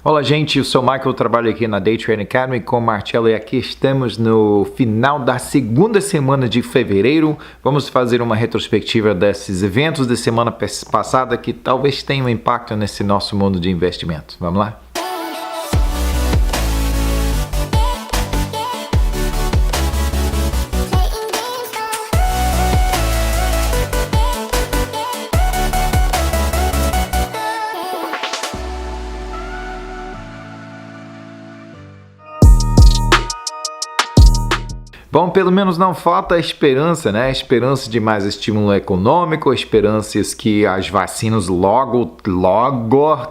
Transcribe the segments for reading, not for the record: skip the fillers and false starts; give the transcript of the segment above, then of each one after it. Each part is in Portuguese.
Olá, gente, eu sou o Michael, trabalho aqui na Day Trading Academy com o Marcelo e aqui estamos no final da segunda semana de fevereiro. Vamos fazer uma retrospectiva desses eventos da semana passada que talvez tenham impacto nesse nosso mundo de investimento. Vamos lá? Bom, pelo menos não falta esperança, né? Esperança de mais estímulo econômico, esperanças que as vacinas logo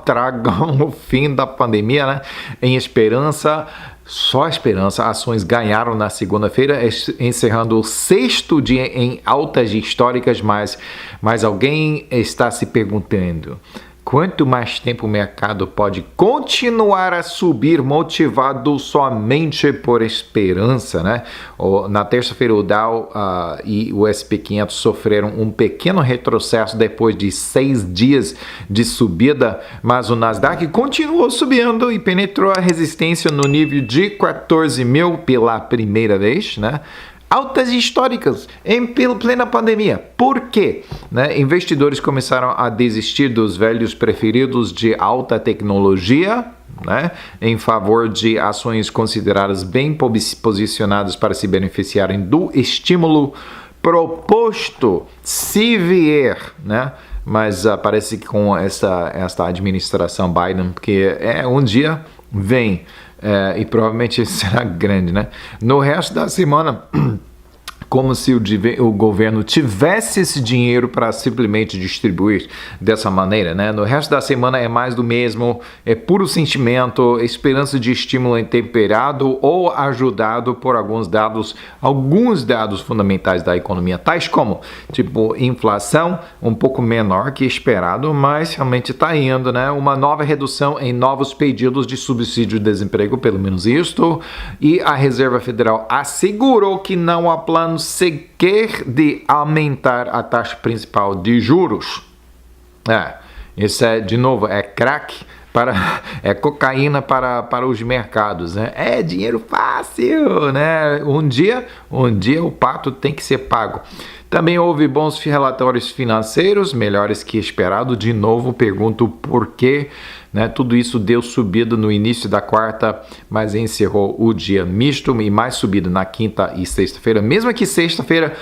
tragam o fim da pandemia, né? Em esperança, só esperança, ações ganharam na segunda-feira, encerrando o sexto dia em altas históricas, mas alguém está se perguntando: quanto mais tempo o mercado pode continuar a subir motivado somente por esperança, né? Na terça-feira o Dow e o S&P 500 sofreram um pequeno retrocesso depois de 6 dias de subida, mas o Nasdaq continuou subindo e penetrou a resistência no nível de 14 mil pela primeira vez, né? Altas históricas em plena pandemia. Por quê? Investidores começaram a desistir dos velhos preferidos de alta tecnologia, em favor de ações consideradas bem posicionadas para se beneficiarem do estímulo proposto, se vier, Mas parece que com esta administração Biden, porque um dia vem. E provavelmente será grande, No resto da semana, como se o governo tivesse esse dinheiro para simplesmente distribuir dessa maneira, No resto da semana é mais do mesmo, é puro sentimento, esperança de estímulo intemperado ou ajudado por alguns dados fundamentais da economia, tais como, inflação um pouco menor que esperado, mas realmente está indo, Uma nova redução em novos pedidos de subsídio de desemprego, pelo menos isto, e a Reserva Federal assegurou que não há plano sequer de aumentar a taxa principal de juros. Isso de novo, crack, cocaína para os mercados, É dinheiro fácil, Um dia o pato tem que ser pago. Também houve bons relatórios financeiros, melhores que esperado. De novo, pergunto por quê, Tudo isso deu subida no início da quarta, mas encerrou o dia misto e mais subida na quinta e sexta-feira. Mesmo que sexta-feira,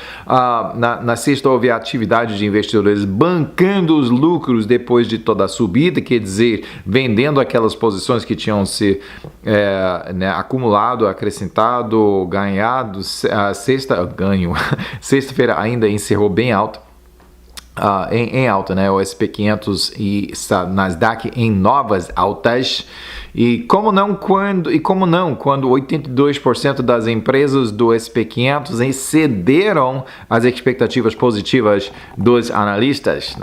na sexta houve atividade de investidores bancando os lucros depois de toda a subida, quer dizer, vendendo aquelas posições que tinham se acumulado, acrescentado, ganhado. Sexta-feira ainda encerrou bem alto. Em alta, O S&P 500 e Nasdaq em novas altas. E como não, quando 82% das empresas do S&P 500 excederam as expectativas positivas dos analistas,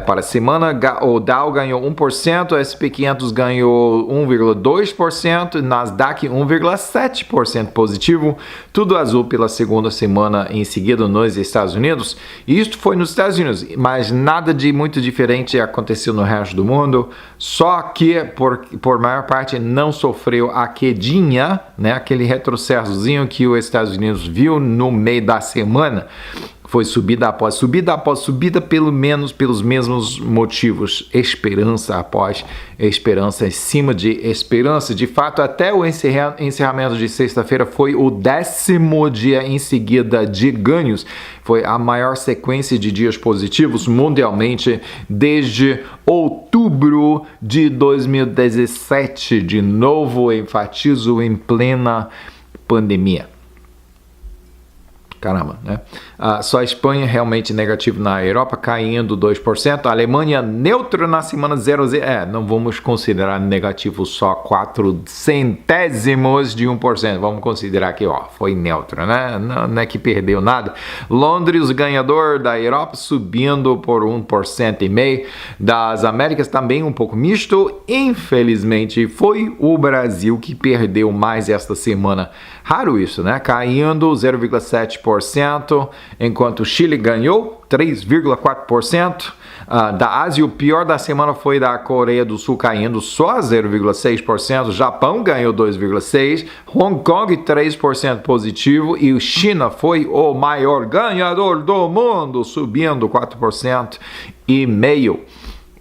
Para a semana, o Dow ganhou 1%, o S&P 500 ganhou 1,2%, Nasdaq 1,7% positivo, tudo azul pela segunda semana em seguida nos Estados Unidos. E isto foi nos Estados Unidos, mas nada de muito diferente aconteceu no resto do mundo, só que por maior parte não sofreu a quedinha, aquele retrocessozinho que os Estados Unidos viu no meio da semana. Foi subida após subida, pelo menos pelos mesmos motivos. Esperança após esperança, em cima de esperança. De fato, até o encerramento de sexta-feira foi o 10º dia em seguida de ganhos. Foi a maior sequência de dias positivos mundialmente desde outubro de 2017. De novo, enfatizo, em plena pandemia. Caramba, Só a Espanha realmente negativo na Europa, caindo 2%. A Alemanha neutra na semana 0,0. Não vamos considerar negativo só 4 centésimos de 1%. Vamos considerar que foi neutra, Não é que perdeu nada. Londres, ganhador da Europa, subindo por 1,5%. Das Américas também um pouco misto. Infelizmente, foi o Brasil que perdeu mais esta semana. Raro isso, Caindo 0,7%. 2%, enquanto o Chile ganhou 3,4%. Da Ásia, o pior da semana foi da Coreia do Sul caindo só 0,6%, Japão ganhou 2,6%, Hong Kong 3% positivo e o China foi o maior ganhador do mundo, subindo 4,5%.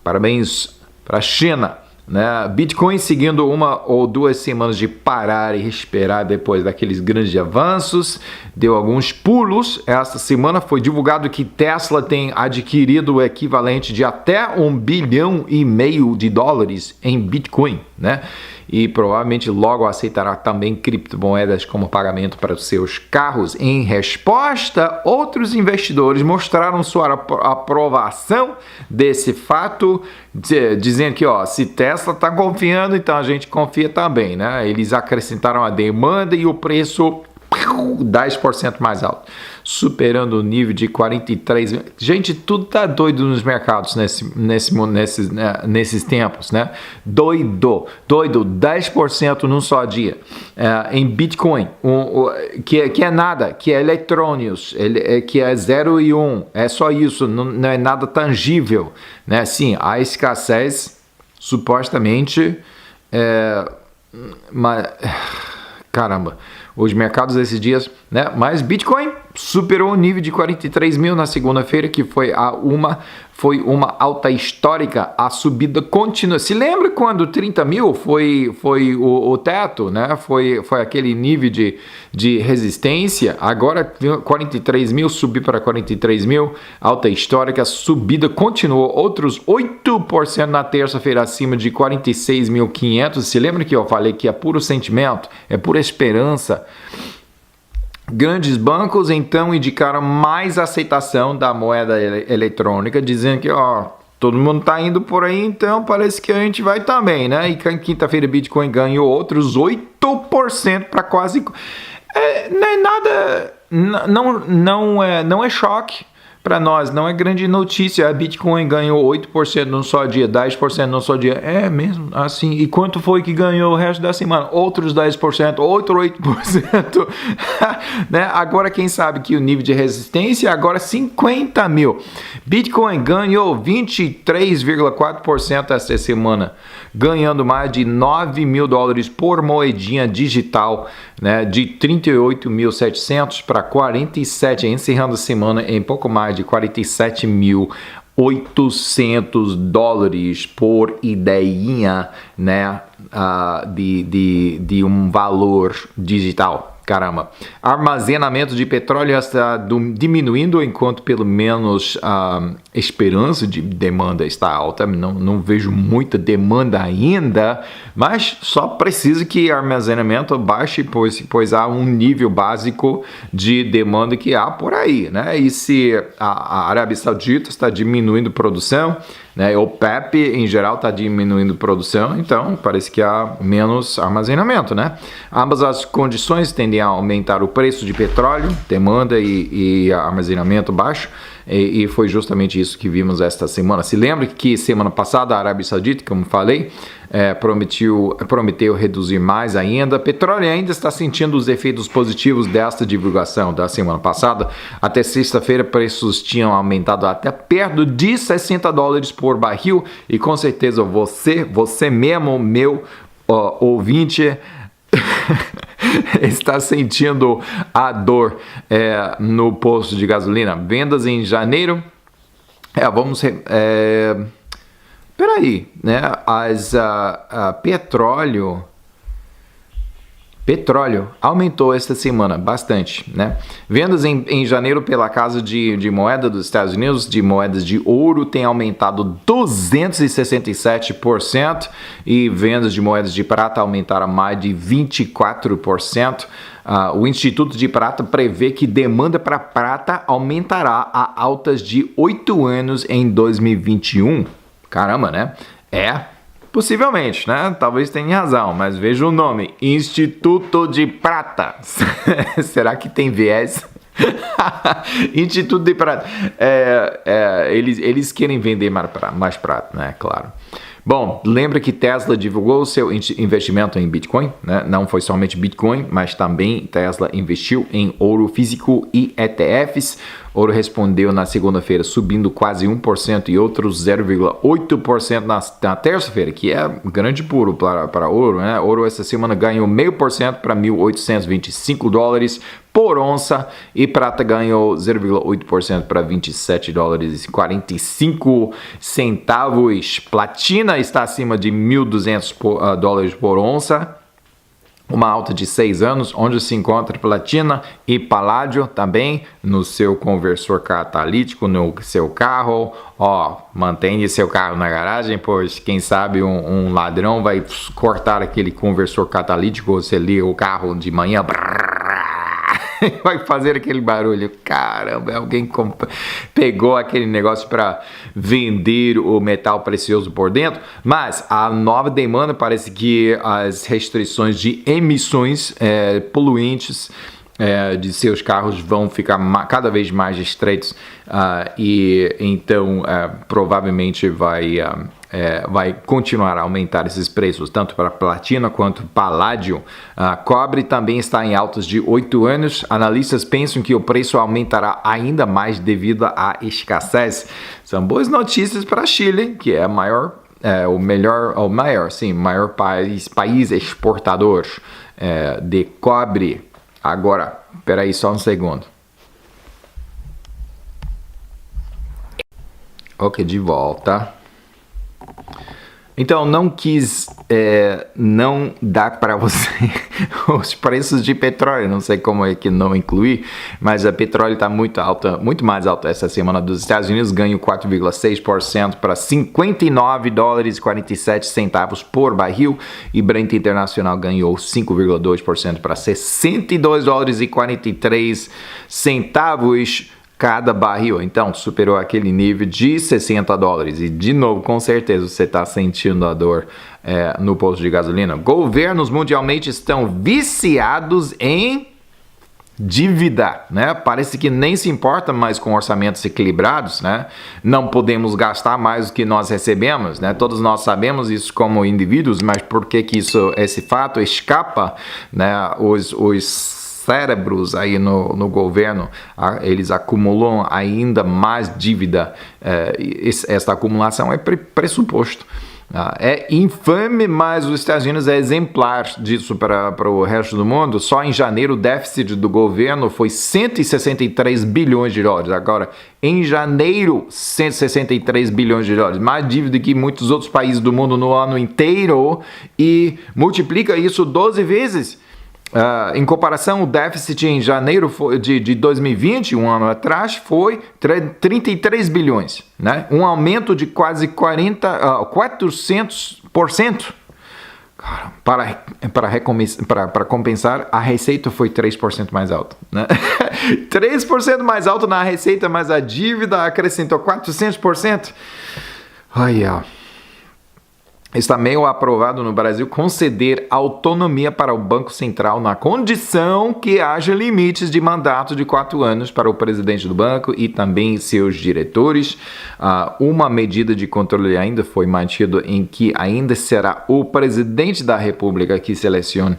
Parabéns para a China. Né? Bitcoin seguindo 1 ou 2 semanas de parar e respirar depois daqueles grandes avanços, deu alguns pulos. Esta semana foi divulgado que Tesla tem adquirido o equivalente de até $1,5 bilhão de dólares em Bitcoin, né? E provavelmente logo aceitará também criptomoedas como pagamento para os seus carros. Em resposta, outros investidores mostraram sua aprovação desse fato, dizendo que se Tesla está confiando, então a gente confia também, né? Eles acrescentaram a demanda e o preço 10% mais alto, superando o nível de 43 mil. Gente, tudo tá doido nos mercados nesses tempos, né? Doido, 10% num só dia. Em Bitcoin, que é nada, que é eletrônicos, que é 0 e 1, é só isso, não é nada tangível, né? Sim, a escassez, supostamente, mas caramba, os mercados esses dias, né? Mas Bitcoin superou o nível de 43 mil na segunda-feira, que foi uma alta histórica. A subida continua. Se lembra quando 30 mil foi o teto, né? Foi aquele nível de resistência. Agora 43 mil, subiu para 43 mil, alta histórica. A subida continuou. Outros 8% na terça-feira acima de 46.500. Se lembra que eu falei que é puro sentimento, é pura esperança. Grandes bancos então indicaram mais aceitação da moeda eletrônica, dizendo que todo mundo está indo por aí, então parece que a gente vai também, né? E quinta-feira Bitcoin ganhou outros 8% para quase... não é nada... Não é choque para nós, não é grande notícia. A Bitcoin ganhou 8% num só dia, 10% num só dia. É mesmo assim. E quanto foi que ganhou o resto da semana? Outros 10%, outro 8%. Né? Agora quem sabe que o nível de resistência agora 50 mil. Bitcoin ganhou 23,4% esta semana, ganhando mais de $9 mil por moedinha digital, né? De 38.700 para 47, encerrando a semana em pouco mais de $47.800 por ideinha, né? De um valor digital. Caramba, armazenamento de petróleo está diminuindo, enquanto pelo menos a esperança de demanda está alta. Não vejo muita demanda ainda, mas só precisa que armazenamento baixe, pois há um nível básico de demanda que há por aí, né? E se a Arábia Saudita está diminuindo produção, né? O OPEP em geral está diminuindo produção, então parece que há menos armazenamento, né? Ambas as condições tendem a aumentar o preço de petróleo, demanda e armazenamento baixo, e foi justamente isso que vimos esta semana. Se lembra que semana passada a Arábia Saudita, como falei, prometeu reduzir mais ainda. Petróleo ainda está sentindo os efeitos positivos desta divulgação da semana passada. Até sexta-feira, preços tinham aumentado até perto de $60 por barril, e com certeza você mesmo, meu ouvinte, está sentindo a dor no posto de gasolina. Vendas em janeiro, né? Petróleo aumentou esta semana bastante, né? Vendas em janeiro pela Casa de Moeda dos Estados Unidos, de moedas de ouro, tem aumentado 267%, e vendas de moedas de prata aumentaram mais de 24%. O Instituto de Prata prevê que demanda para prata aumentará a altas de 8 anos em 2021. Caramba, né? Possivelmente, né? Talvez tenha razão, mas veja o nome: Instituto de Prata. Será que tem viés? Instituto de Prata. Eles querem vender mais prata, né? Claro. Bom, lembra que Tesla divulgou seu investimento em Bitcoin, né? Não foi somente Bitcoin, mas também Tesla investiu em ouro físico e ETFs. Ouro respondeu na segunda-feira subindo quase 1% e outros 0,8% na terça-feira, que é grande puro para ouro, né? Ouro essa semana ganhou 0,5% para $1.825 por onça e prata ganhou 0,8% para $27,45. Platina está acima de $1.200 por onça. Uma alta de 6 anos, onde se encontra platina e paládio também no seu conversor catalítico, no seu carro. Mantenha seu carro na garagem, pois quem sabe um ladrão vai cortar aquele conversor catalítico, você liga o carro de manhã, vai fazer aquele barulho. Caramba, alguém pegou aquele negócio para vender o metal precioso por dentro. Mas a nova demanda parece que as restrições de emissões poluentes de seus carros vão ficar cada vez mais estreitos e então provavelmente vai continuar a aumentar esses preços, tanto para platina quanto paládio. Cobre também está em altas de 8 anos. Analistas pensam que o preço aumentará ainda mais devido à escassez. São boas notícias para Chile, que é maior país exportador de cobre. Agora, espera aí só um segundo. Ok, de volta. Então, não quis não dar para você os preços de petróleo, não sei como é que não incluir, mas a petróleo está muito mais alta essa semana dos Estados Unidos, ganho 4,6% para $59,47 por barril, e Brent Internacional ganhou 5,2% para $62,43 cada barril. Então, superou aquele nível de $60. E, de novo, com certeza, você está sentindo a dor no posto de gasolina. Governos mundialmente estão viciados em dívida, né? Parece que nem se importa mais com orçamentos equilibrados, né? Não podemos gastar mais do que nós recebemos, né? Todos nós sabemos isso como indivíduos, mas por que esse fato escapa, né? Os cérebros aí no governo, eles acumulam ainda mais dívida. Esta acumulação é pressuposto. É infame, mas os Estados Unidos é exemplar disso para o resto do mundo. Só em janeiro o déficit do governo foi $163 bilhões. Agora, em janeiro, $163 bilhões. Mais dívida que muitos outros países do mundo no ano inteiro. E multiplica isso 12 vezes. Em comparação, o déficit em janeiro de 2020, um ano atrás, foi 33 bilhões, né? Um aumento de quase 400%. Para compensar, a receita foi 3% mais alta, né? 3% mais alta na receita, mas a dívida acrescentou 400%. Olha, está meio aprovado no Brasil conceder autonomia para o Banco Central na condição que haja limites de mandato de 4 anos para o presidente do banco e também seus diretores. Uma medida de controle ainda foi mantida em que ainda será o presidente da República que selecione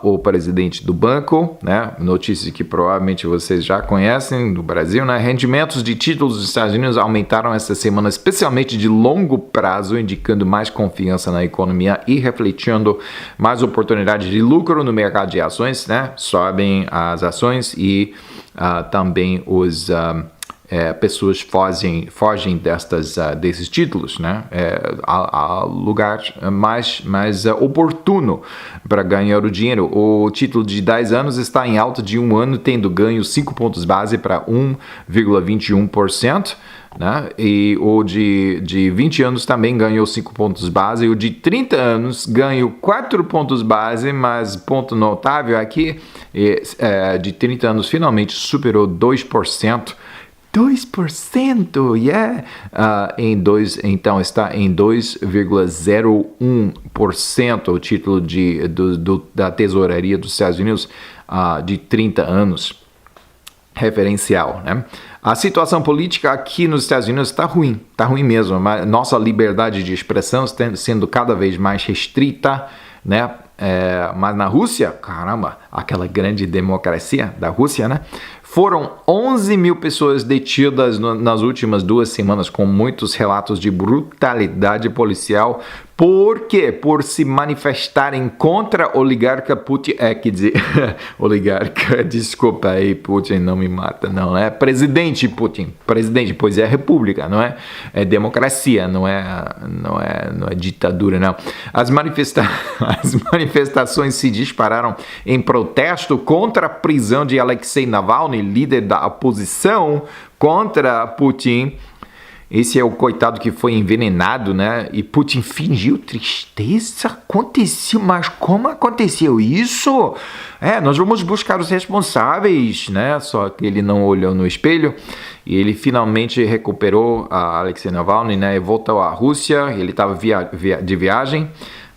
o presidente do banco, né? Notícia que provavelmente vocês já conhecem do Brasil, né? Rendimentos de títulos dos Estados Unidos aumentaram essa semana, especialmente de longo prazo, indicando mais confiança na economia e refletindo mais oportunidades de lucro no mercado de ações, né? Sobem as ações e também pessoas fogem desses títulos, né? Há lugar mais oportuno para ganhar o dinheiro. O título de 10 anos está em alta de um ano, tendo ganho 5 pontos base para 1,21%. Né? E o de 20 anos também ganhou 5 pontos base, e o de 30 anos ganhou 4 pontos base, mas ponto notável aqui, de 30 anos finalmente superou 2%. 2%, yeah! Então está em 2,01% o título da tesouraria dos Estados Unidos de 30 anos. referencial, né? A situação política aqui nos Estados Unidos está ruim mesmo. Nossa liberdade de expressão está sendo cada vez mais restrita, né? Mas na Rússia, caramba, aquela grande democracia da Rússia, né? Foram 11 mil pessoas detidas nas últimas 2 semanas, com muitos relatos de brutalidade policial. Por quê? Por se manifestarem contra o oligarca Putin. Quer dizer, oligarca, desculpa aí, Putin não me mata, não. É presidente Putin. Presidente, pois é república, não é? É democracia, não é ditadura, não. As manifestações se dispararam em protesto contra a prisão de Alexei Navalny, líder da oposição contra Putin. Esse é o coitado que foi envenenado, né? E Putin fingiu tristeza. Aconteceu, mas como aconteceu isso? Nós vamos buscar os responsáveis, né? Só que ele não olhou no espelho e ele finalmente recuperou a Alexei Navalny, né? E voltou à Rússia. Ele estava de viagem,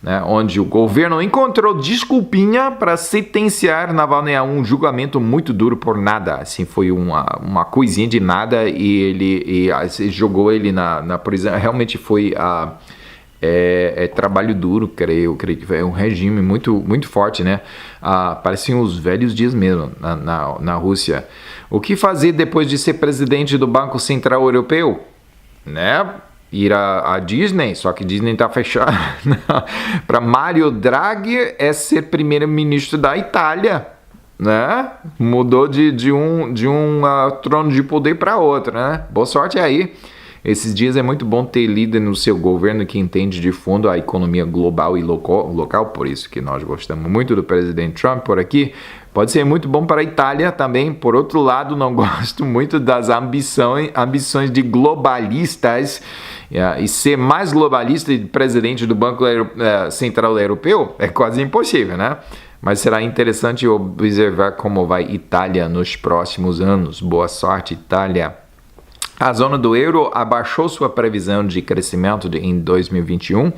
né, onde o governo encontrou desculpinha para sentenciar Navalny a um julgamento muito duro por nada. Assim, foi uma coisinha de nada e ele jogou ele na prisão. Realmente foi trabalho duro, creio que foi um regime muito, muito forte, né? Pareciam os velhos dias mesmo na Rússia. O que fazer depois de ser presidente do Banco Central Europeu? Né? Ir à Disney, só que Disney está fechada. Para Mario Draghi é ser primeiro-ministro da Itália, né? Mudou de um trono de poder para outro, né? Boa sorte aí. Esses dias é muito bom ter líder no seu governo que entende de fundo a economia global e local, por isso que nós gostamos muito do presidente Trump por aqui. Pode ser muito bom para a Itália também. Por outro lado, não gosto muito das ambições de globalistas. E ser mais globalista e presidente do Banco Central Europeu é quase impossível, né? Mas será interessante observar como vai Itália nos próximos anos. Boa sorte, Itália. A zona do euro abaixou sua previsão de crescimento em 2021.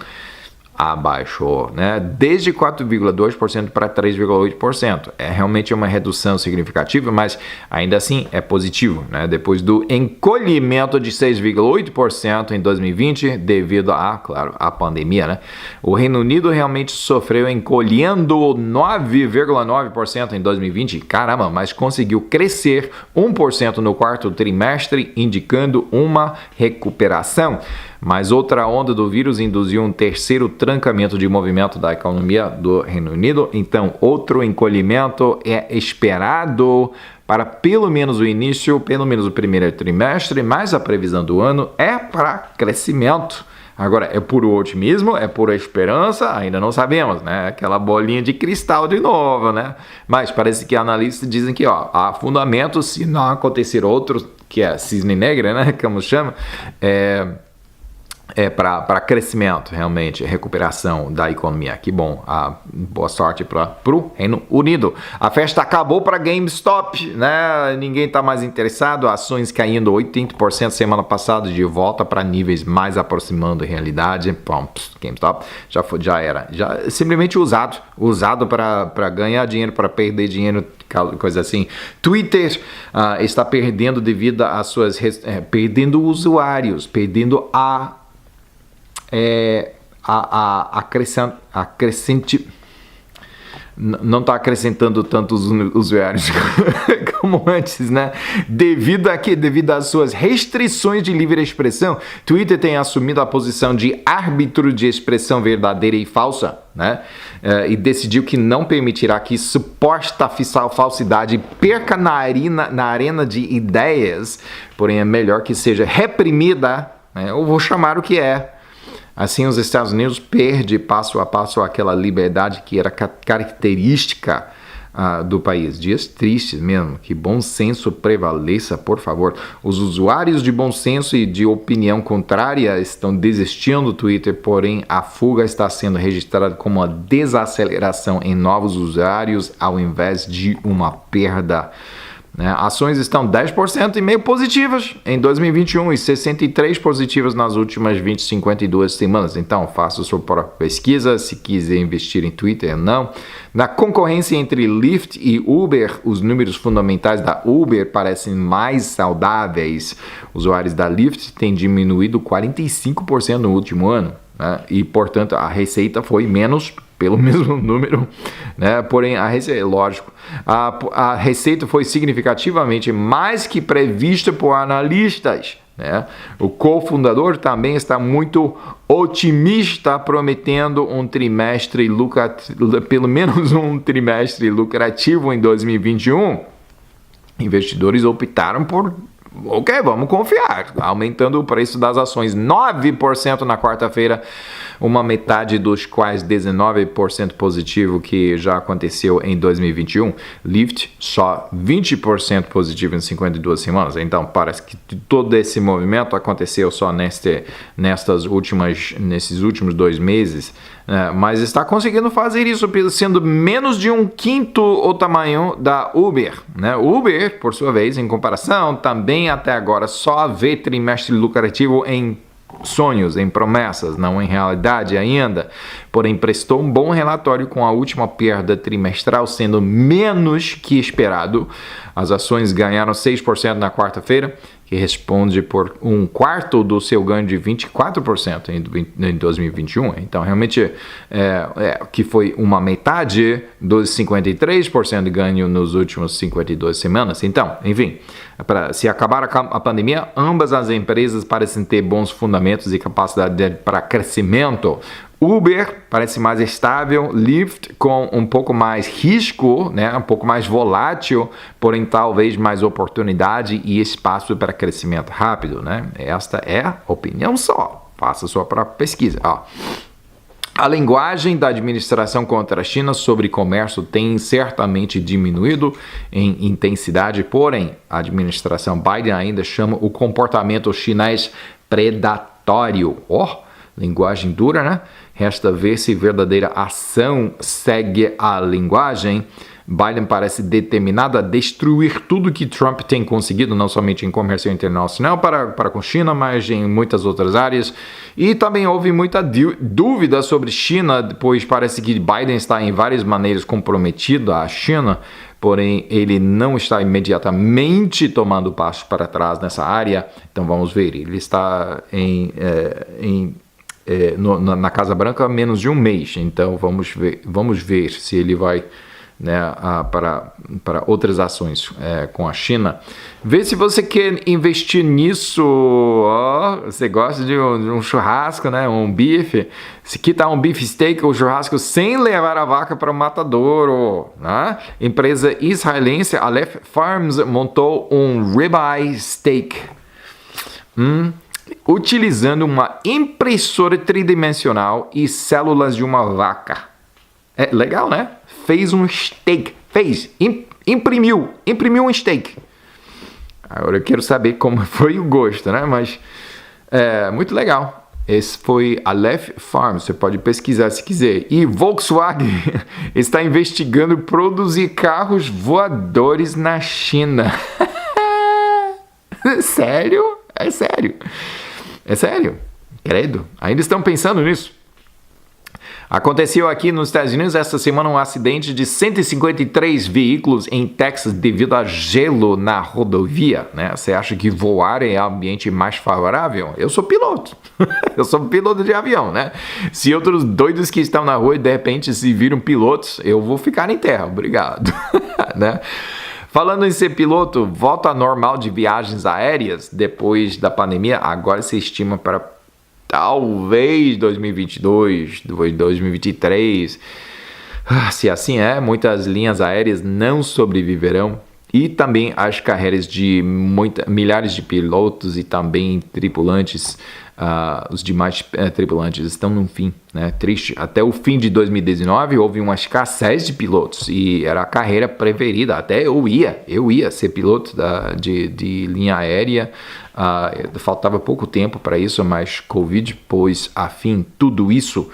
Abaixou, né? Desde 4,2% para 3,8%. É realmente uma redução significativa, mas ainda assim é positivo, né? Depois do encolhimento de 6,8% em 2020, devido à pandemia, né? O Reino Unido realmente sofreu encolhendo 9,9% em 2020. Caramba, mas conseguiu crescer 1% no quarto trimestre, indicando uma recuperação. Mas outra onda do vírus induziu um terceiro trancamento de movimento da economia do Reino Unido. Então, outro encolhimento é esperado para pelo menos o primeiro trimestre, mas a previsão do ano é para crescimento. Agora, é puro otimismo, é pura esperança, ainda não sabemos, né? Aquela bolinha de cristal de novo, né? Mas parece que analistas dizem que há fundamentos, se não acontecer outro, que é cisne negro, né? Como chama, para crescimento, realmente, recuperação da economia. Que bom, boa sorte para o Reino Unido. A festa acabou para GameStop, né? Ninguém está mais interessado, ações caindo 80% semana passada, de volta para níveis mais aproximando da realidade. Bom, GameStop já era simplesmente usado para ganhar dinheiro, para perder dinheiro, coisa assim. Twitter está perdendo devido às suas perdendo usuários, perdendo não está acrescentando tantos usuários como antes, né? Devido às suas restrições de livre expressão, Twitter tem assumido a posição de árbitro de expressão verdadeira e falsa, né? E decidiu que não permitirá que suposta falsidade perca na arena de ideias, porém é melhor que seja reprimida, né? Eu vou chamar o que é. Assim, os Estados Unidos perdem passo a passo aquela liberdade que era característica do país. Dias tristes mesmo, que bom senso prevaleça, por favor. Os usuários de bom senso e de opinião contrária estão desistindo do Twitter, porém a fuga está sendo registrada como uma desaceleração em novos usuários ao invés de uma perda. né? Ações estão 10,5% positivas em 2021 e 63% positivas nas últimas 52 semanas. Então, faça sua própria pesquisa se quiser investir em Twitter ou não. Na concorrência entre Lyft e Uber, os números fundamentais da Uber parecem mais saudáveis. Usuários da Lyft têm diminuído 45% no último ano, né? E, portanto, a receita foi menos pelo mesmo número, né? Porém, a receita foi significativamente mais que prevista por analistas, né? O cofundador também está muito otimista, prometendo pelo menos um trimestre lucrativo em 2021. Investidores optaram por vamos confiar, aumentando o preço das ações 9% na quarta-feira, uma metade dos quais 19% positivo que já aconteceu em 2021. Lyft só 20% positivo em 52 semanas. Então parece que todo esse movimento aconteceu só nesses últimos 2 meses. Mas está conseguindo fazer isso sendo menos de 1/5 o tamanho da Uber, né? Uber, por sua vez, em comparação, também até agora só vê trimestre lucrativo em sonhos, em promessas, não em realidade ainda. Porém, prestou um bom relatório com a última perda trimestral sendo menos que esperado. As ações ganharam 6% na quarta-feira, que responde por 1/4 do seu ganho de 24% em 2021. Então, realmente, que foi uma metade dos 53% de ganho nos últimos 52 semanas. Então, enfim, se acabar a pandemia, ambas as empresas parecem ter bons fundamentos e capacidade para crescimento. Uber parece mais estável, Lyft com um pouco mais risco, né, um pouco mais volátil, porém talvez mais oportunidade e espaço para crescimento rápido, né? Esta é a opinião só. Faça sua própria pesquisa. A linguagem da administração contra a China sobre comércio tem certamente diminuído em intensidade, porém a administração Biden ainda chama o comportamento chinês predatório. Linguagem dura, né? Resta ver se verdadeira ação segue a linguagem. Biden parece determinado a destruir tudo que Trump tem conseguido, não somente em comércio internacional para com China, mas em muitas outras áreas. E também houve muita dúvida sobre China, pois parece que Biden está em várias maneiras comprometido à China, porém ele não está imediatamente tomando passos para trás nessa área. Então vamos ver, ele está na Casa Branca há menos de um mês, então vamos ver se ele vai, né, para outras ações com a China. Vê se você quer investir nisso. Você gosta de um churrasco, né, um bife. Se quitar um beef steak ou churrasco sem levar a vaca para o matadouro, né? Empresa israelense Aleph Farms montou um ribeye steak utilizando uma impressora tridimensional e células de uma vaca. É legal, né? Fez um steak. Imprimiu um steak. Agora eu quero saber como foi o gosto, né? Mas muito legal. Esse foi Aleph Farm, você pode pesquisar se quiser. E Volkswagen está investigando produzir carros voadores na China. Sério? É sério. É sério. Credo. Ainda estão pensando nisso. Aconteceu aqui nos Estados Unidos esta semana um acidente de 153 veículos em Texas devido a gelo na rodovia, né? Você acha que voar é o ambiente mais favorável? Eu sou piloto. Eu sou piloto de avião, né? Se outros doidos que estão na rua e de repente se viram pilotos, eu vou ficar em terra. Obrigado. Né? Falando em ser piloto, volta normal de viagens aéreas depois da pandemia, agora se estima para talvez 2022, 2023. Se assim muitas linhas aéreas não sobreviverão e também as carreiras de milhares de pilotos e também tripulantes, os demais tripulantes estão no fim, né? Triste. Até o fim de 2019 houve uma escassez de pilotos e era a carreira preferida. Até eu ia ser piloto de linha aérea. Faltava pouco tempo para isso, mas Covid pôs a fim tudo isso.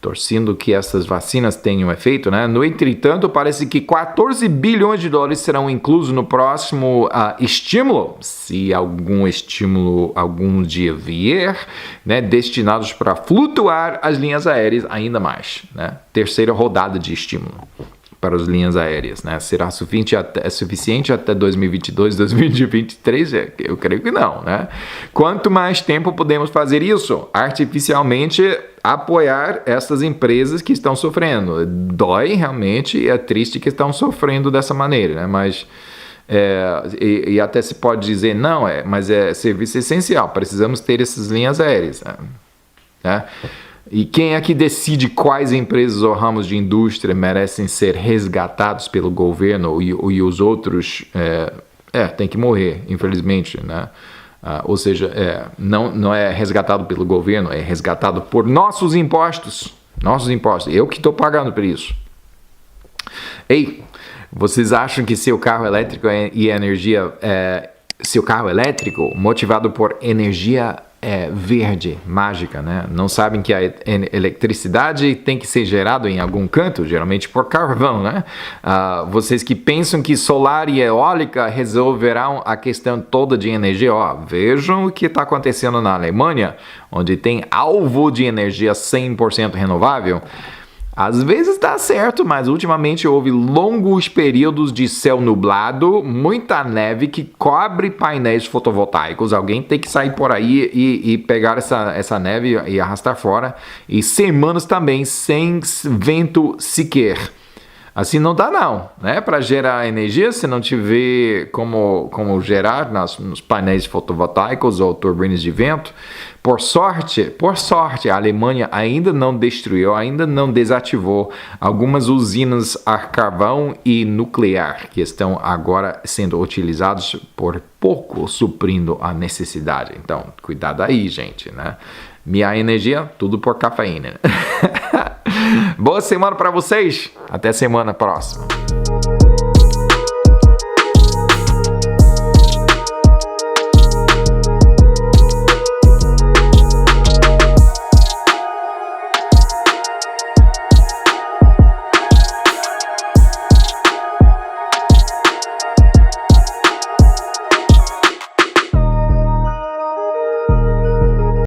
torcendo que essas vacinas tenham efeito, né? No entretanto, parece que 14 bilhões de dólares serão inclusos no próximo estímulo, se algum estímulo algum dia vier, né? Destinados para flutuar as linhas aéreas ainda mais, né? Terceira rodada de estímulo para as linhas aéreas, né? Será suficiente até 2022, 2023? Eu creio que não, né? Quanto mais tempo podemos fazer isso? Artificialmente apoiar essas empresas que estão sofrendo. Dói realmente e é triste que estão sofrendo dessa maneira, né? Mas e até se pode dizer, não, mas é serviço essencial, precisamos ter essas linhas aéreas, né? E quem é que decide quais empresas ou ramos de indústria merecem ser resgatados pelo governo e os outros tem que morrer, infelizmente, né? Ou seja, não é resgatado pelo governo, é resgatado por nossos impostos. Nossos impostos. Eu que estou pagando por isso. Ei, vocês acham que seu carro elétrico e energia... seu carro elétrico motivado por energia verde, mágica, né? Não sabem que a eletricidade tem que ser gerada em algum canto, geralmente por carvão, né? Vocês que pensam que solar e eólica resolverão a questão toda de energia, vejam o que está acontecendo na Alemanha, onde tem alvo de energia 100% renovável. Às vezes dá certo, mas ultimamente houve longos períodos de céu nublado, muita neve que cobre painéis fotovoltaicos. Alguém tem que sair por aí e pegar essa neve e arrastar fora. E semanas também sem vento sequer. Assim não dá não, né? Para gerar energia, se não tiver como gerar nos painéis fotovoltaicos ou turbinas de vento. Por sorte, a Alemanha ainda não destruiu, ainda não desativou algumas usinas a carvão e nuclear que estão agora sendo utilizados por pouco, suprindo a necessidade. Então, cuidado aí, gente, né? Minha energia, tudo por cafeína. Boa semana para vocês. Até semana próxima.